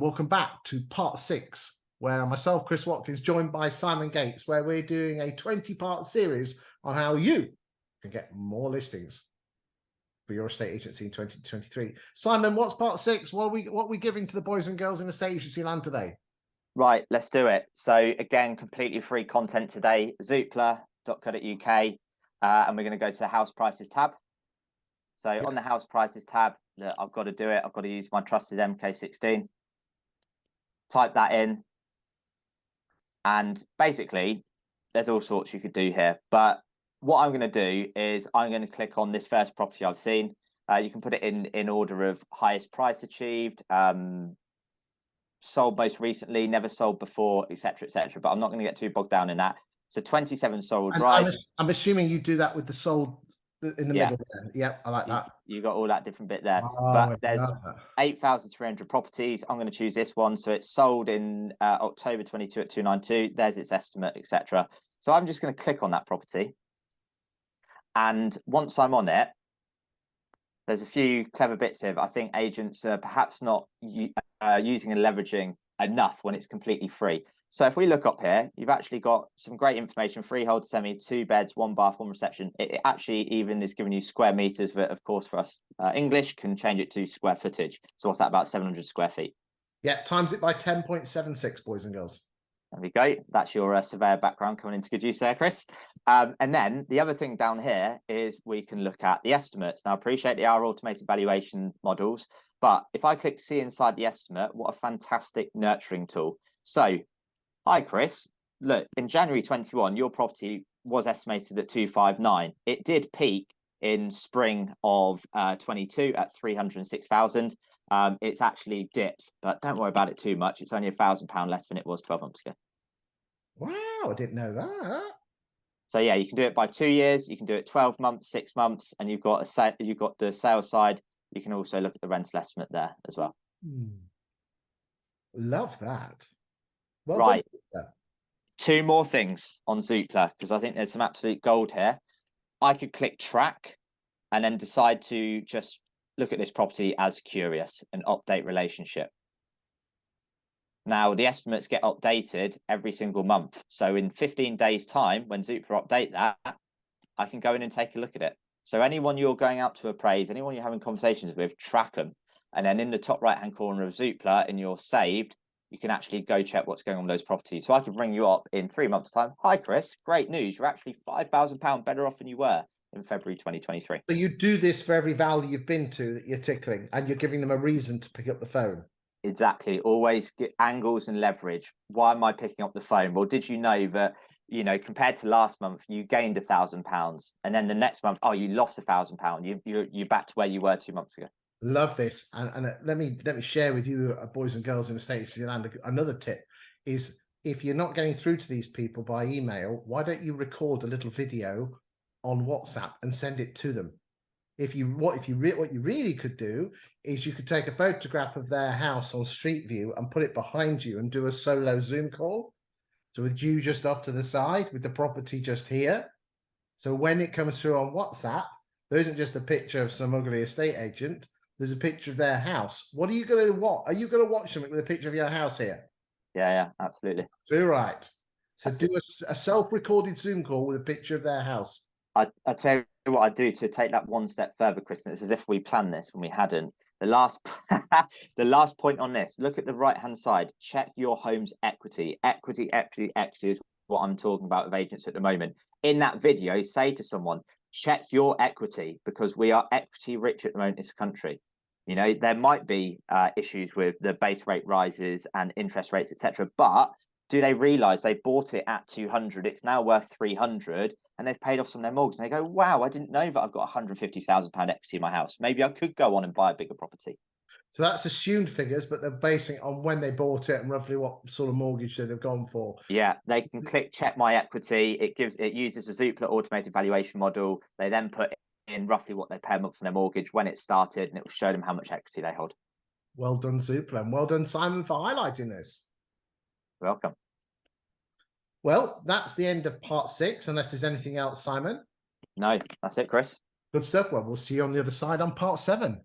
Welcome back to part 6, where myself, Chris Watkins, joined by Simon Gates, where we're doing a 20-part series on how you can get more listings for your estate agency in 2023. Simon, what's part 6? What are we giving to the boys and girls in estate agency land today? Right, let's do it. So again, completely free content today, zoopla.co.uk, and we're going to go to the house prices tab. So on the house prices tab, look, I've got to do it. I've got to use my trusted MK16. Type that in. And basically, there's all sorts you could do here. But what I'm going to do is I'm going to click on this first property I've seen. You can put it in order of highest price achieved, sold most recently, never sold before, etc., etc. But I'm not going to get too bogged down in that. So 27 Sorrel Drive. I'm assuming you do that with the sold in the middle there. Yeah, I like that. You got all that different bit there. Oh, but there's 8,300 properties. I'm going to choose this one. So it's sold in October 22 at 292. There's its estimate, etc. So I'm just going to click on that property. And once I'm on it, there's a few clever bits here. I think agents are perhaps not using and leveraging enough when it's completely free. So if we look up here, you've actually got some great information: freehold, semi, 2 beds, 1 bath, 1 reception. It actually even is giving you square meters, but of course for us English can change it to square footage. So what's that, about 700 square feet? Yeah, times it by 10.76, boys and girls. There we go. That's your surveyor background coming into good use there, Chris. And then the other thing down here is we can look at the estimates. Now, I appreciate they are automated valuation models, but if I click see inside the estimate, what a fantastic nurturing tool. So, hi, Chris. Look, in January 21, your property was estimated at 259. It did peak in spring of 22 at 306,000. It's actually dipped, but don't worry about it too much. It's only £1,000 less than it was 12 months ago. Wow, I didn't know that. So yeah, you can do it by 2 years, you can do it 12 months, 6 months, and you've got the sales side. You can also look at the rental estimate there as well. Love that. Well right. Done. 2 more things on Zoopla, because I think there's some absolute gold here. I could click track and then decide to just look at this property as curious and update relationship. Now, the estimates get updated every single month. So in 15 days' time, when Zoopla update that, I can go in and take a look at it. So anyone you're going out to appraise, anyone you're having conversations with, track them. And then in the top right-hand corner of Zoopla, in your saved, you can actually go check what's going on with those properties. So I could bring you up in 3 months' time. Hi, Chris. Great news. You're actually £5,000 better off than you were in February 2023. So you do this for every valley you've been to that you're tickling, and you're giving them a reason to pick up the phone. Exactly. Always get angles and leverage. Why am I picking up the phone? Well, did you know that, compared to last month, you gained £1,000, and then the next month, you lost £1,000. You're back to where you were 2 months ago. Love this, and let me share with you, boys and girls in the States, and another tip is, if you're not getting through to these people by email, why don't you record a little video on WhatsApp and send it to them? What you really could do is you could take a photograph of their house on Street View and put it behind you and do a solo Zoom call. So with you just off to the side, with the property just here. So when it comes through on WhatsApp, there isn't just a picture of some ugly estate agent. There's a picture of their house. What are you going to watch? Are you going to watch something with a picture of your house here? Yeah, absolutely. So right. So do a self-recorded Zoom call with a picture of their house. I tell you what I do to take that one step further, Chris. It's as if we planned this when we hadn't. The last point on this, look at the right-hand side. Check your home's equity. Equity is what I'm talking about with agents at the moment. In that video, say to someone, check your equity, because we are equity rich at the moment in this country. There might be issues with the base rate rises and interest rates, etc. But do they realize they bought it at 200? It's now worth 300, and they've paid off some of their mortgage. And they go, wow, I didn't know that I've got £150,000 equity in my house. Maybe I could go on and buy a bigger property. So that's assumed figures, but they're basing it on when they bought it and roughly what sort of mortgage they'd have gone for. Yeah, they can click check my equity. It uses a Zoopla automated valuation model. They then put in roughly what they pay a month for their mortgage, when it started, and it will show them how much equity they hold. Well done, Zoopla, and well done, Simon, for highlighting this. Welcome. Well, that's the end of part 6, unless there's anything else, Simon. No, that's it, Chris. Good stuff. Well, we'll see you on the other side on part 7.